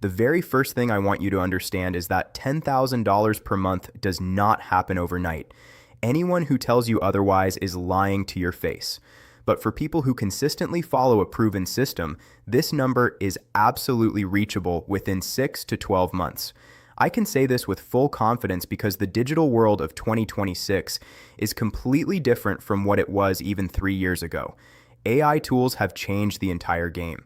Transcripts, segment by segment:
The very first thing I want you to understand is that $10,000 per month does not happen overnight. Anyone who tells you otherwise is lying to your face. But for people who consistently follow a proven system, this number is absolutely reachable within 6 to 12 months. I can say this with full confidence because the digital world of 2026 is completely different from what it was even 3 years ago. AI tools have changed the entire game.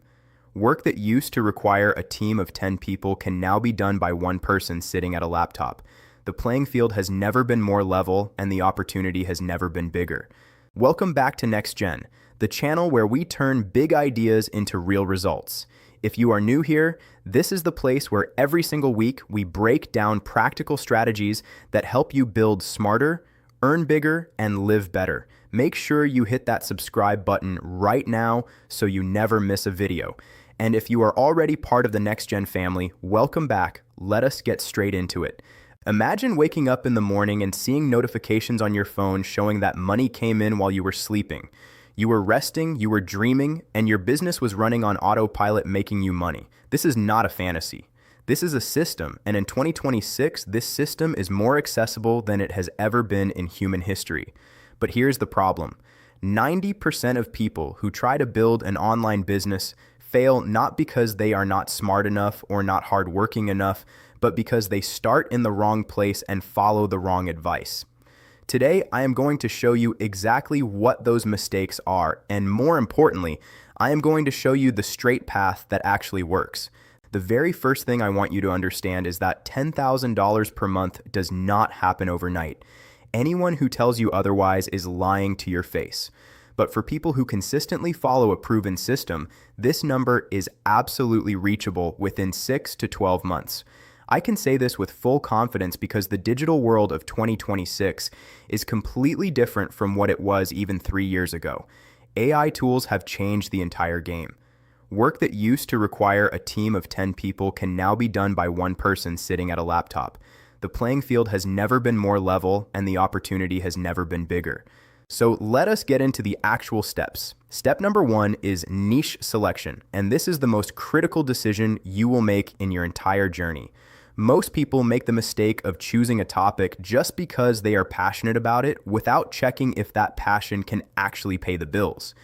Work that used to require a team of 10 people can now be done by one person sitting at a laptop. The playing field has never been more level, and the opportunity has never been bigger. Welcome back to NextGen, the channel where we turn big ideas into real results. If you are new here, this is the place where every single week we break down practical strategies that help you build smarter, earn bigger, and live better. Make sure you hit that subscribe button right now so you never miss a video. And if you are already part of the NextGen family, welcome back. Let us get straight into it. Imagine waking up in the morning and seeing notifications on your phone showing that money came in while you were sleeping. You were resting, you were dreaming, and your business was running on autopilot making you money. This is not a fantasy. This is a system, and in 2026, this system is more accessible than it has ever been in human history. But here's the problem. 90% of people who try to build an online business fail not because they are not smart enough or not hardworking enough, but because they start in the wrong place and follow the wrong advice. Today, I am going to show you exactly what those mistakes are, and more importantly, I am going to show you the straight path that actually works. The very first thing I want you to understand is that $10,000 per month does not happen overnight. Anyone who tells you otherwise is lying to your face. But for people who consistently follow a proven system, this number is absolutely reachable within 6 to 12 months. I can say this with full confidence because the digital world of 2026 is completely different from what it was even 3 years ago. AI tools have changed the entire game. Work that used to require a team of 10 people can now be done by one person sitting at a laptop. The playing field has never been more level, and the opportunity has never been bigger. So let us get into the actual steps. Step number 1 is niche selection, and this is the most critical decision you will make in your entire journey. Most people make the mistake of choosing a topic just because they are passionate about it without checking if that passion can actually pay the bills.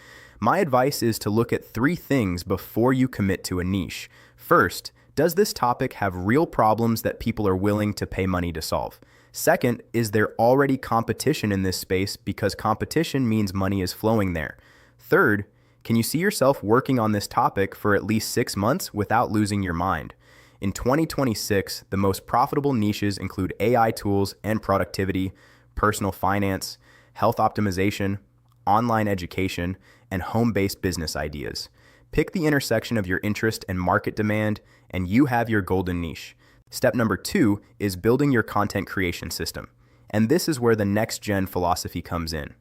My advice is to look at 3 things before you commit to a niche. First, does this topic have real problems that people are willing to pay money to solve? Second, is there already competition in this space because competition means money is flowing there? Third, can you see yourself working on this topic for at least 6 months without losing your mind? In 2026, the most profitable niches include AI tools and productivity, personal finance, health optimization, online education, and home-based business ideas. Pick the intersection of your interest and market demand, and you have your golden niche. Step number 2 is building your content creation system. And this is where the NextGen philosophy comes in.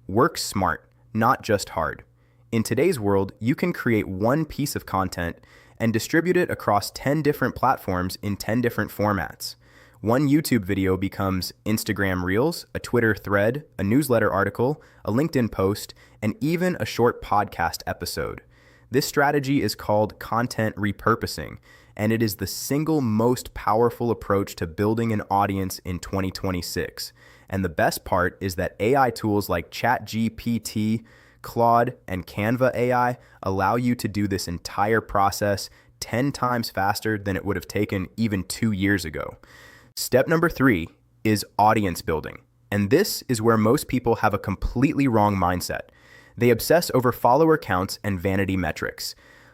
Work smart, not just hard. In today's world, you can create one piece of content and distribute it across 10 different platforms in 10 different formats. One YouTube video becomes Instagram Reels, a Twitter thread, a newsletter article, a LinkedIn post, and even a short podcast episode. This strategy is called content repurposing, and it is the single most powerful approach to building an audience in 2026. And the best part is that AI tools like ChatGPT, Claude, and Canva AI allow you to do this entire process 10 times faster than it would have taken even 2 years ago. Step number 3 is audience building. And this is where most people have a completely wrong mindset. They obsess over follower counts and vanity metrics.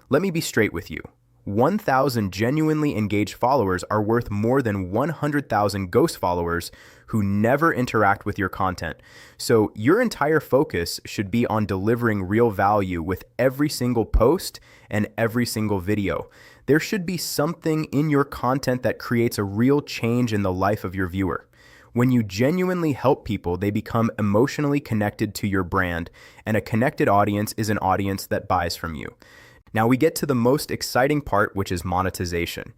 Let me be straight with you. 1,000 genuinely engaged followers are worth more than 100,000 ghost followers who never interact with your content. So your entire focus should be on delivering real value with every single post and every single video. There should be something in your content that creates a real change in the life of your viewer. When you genuinely help people, they become emotionally connected to your brand, and a connected audience is an audience that buys from you. Now we get to the most exciting part, which is monetization.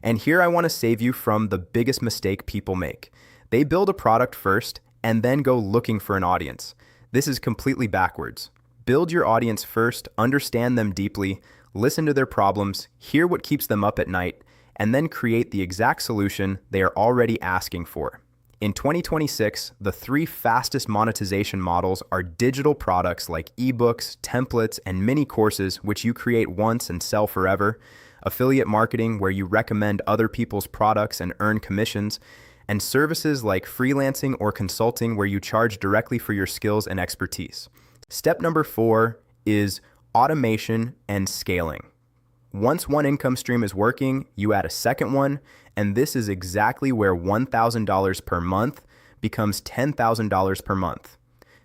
And here I want to save you from the biggest mistake people make. They build a product first and then go looking for an audience. This is completely backwards. Build your audience first, understand them deeply, listen to their problems, hear what keeps them up at night, and then create the exact solution they are already asking for. In 2026, the three fastest monetization models are digital products like ebooks, templates, and mini courses, which you create once and sell forever, affiliate marketing, where you recommend other people's products and earn commissions, and services like freelancing or consulting, where you charge directly for your skills and expertise. Step number 4 is automation and scaling. Once one income stream is working, you add a second one, and this is exactly where $1,000 per month becomes $10,000 per month.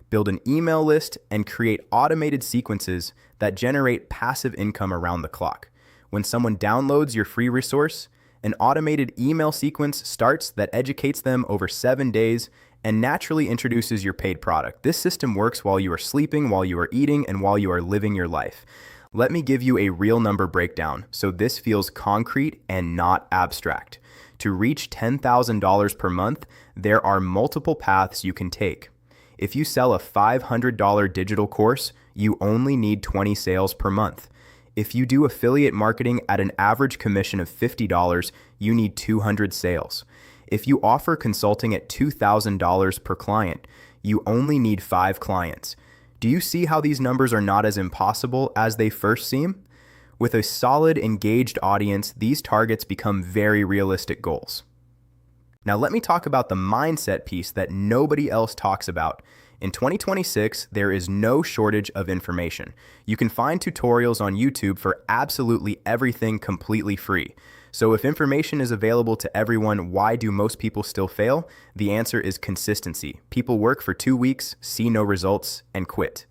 Build an email list and create automated sequences that generate passive income around the clock. When someone downloads your free resource, an automated email sequence starts that educates them over 7 days and naturally introduces your paid product. This system works while you are sleeping, while you are eating, and while you are living your life. Let me give you a real number breakdown so this feels concrete and not abstract. To reach $10,000 per month, there are multiple paths you can take. If you sell a $500 digital course, you only need 20 sales per month. If you do affiliate marketing at an average commission of $50, you need 200 sales. If you offer consulting at $2,000 per client, you only need 5 clients. Do you see how these numbers are not as impossible as they first seem? With a solid, engaged audience, these targets become very realistic goals. Now let me talk about the mindset piece that nobody else talks about. In 2026, there is no shortage of information. You can find tutorials on YouTube for absolutely everything completely free. So if information is available to everyone, why do most people still fail? The answer is consistency. People work for 2 weeks, see no results, and quit.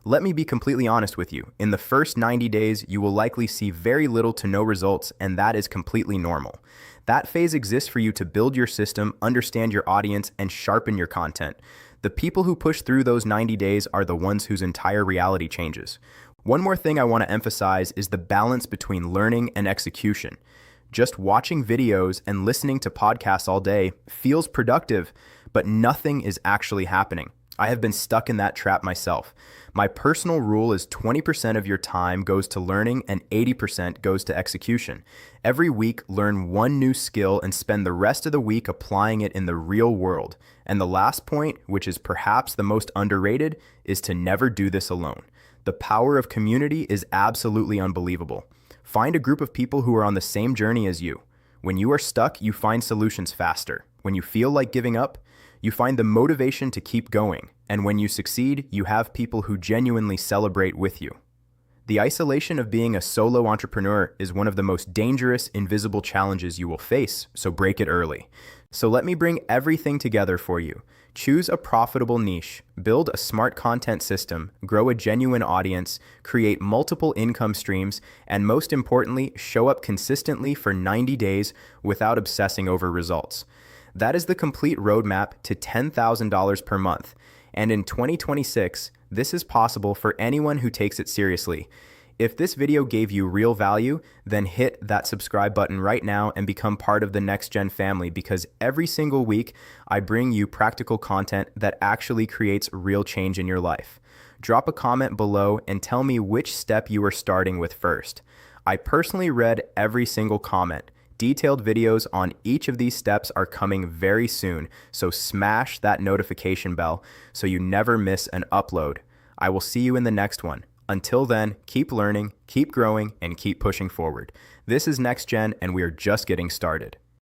Let me be completely honest with you. In the first 90 days, you will likely see very little to no results, and that is completely normal. That phase exists for you to build your system, understand your audience, and sharpen your content. The people who push through those 90 days are the ones whose entire reality changes. One more thing I want to emphasize is the balance between learning and execution. Just watching videos and listening to podcasts all day feels productive, but nothing is actually happening. I have been stuck in that trap myself. My personal rule is 20% of your time goes to learning and 80% goes to execution. Every week, learn one new skill and spend the rest of the week applying it in the real world. And the last point, which is perhaps the most underrated, is to never do this alone. The power of community is absolutely unbelievable. Find a group of people who are on the same journey as you. When you are stuck, you find solutions faster. When you feel like giving up, you find the motivation to keep going. And when you succeed, you have people who genuinely celebrate with you. The isolation of being a solo entrepreneur is one of the most dangerous, invisible challenges you will face, so break it early. So let me bring everything together for you. Choose a profitable niche, build a smart content system, grow a genuine audience, create multiple income streams, and most importantly, show up consistently for 90 days without obsessing over results. That is the complete roadmap to $10,000 per month. And in 2026, this is possible for anyone who takes it seriously. If this video gave you real value, then hit that subscribe button right now and become part of the NextGen family, because every single week I bring you practical content that actually creates real change in your life. Drop a comment below and tell me which step you are starting with first. I personally read every single comment. Detailed videos on each of these steps are coming very soon, so smash that notification bell so you never miss an upload. I will see you in the next one. Until then, keep learning, keep growing, and keep pushing forward. This is NextGen, and we are just getting started.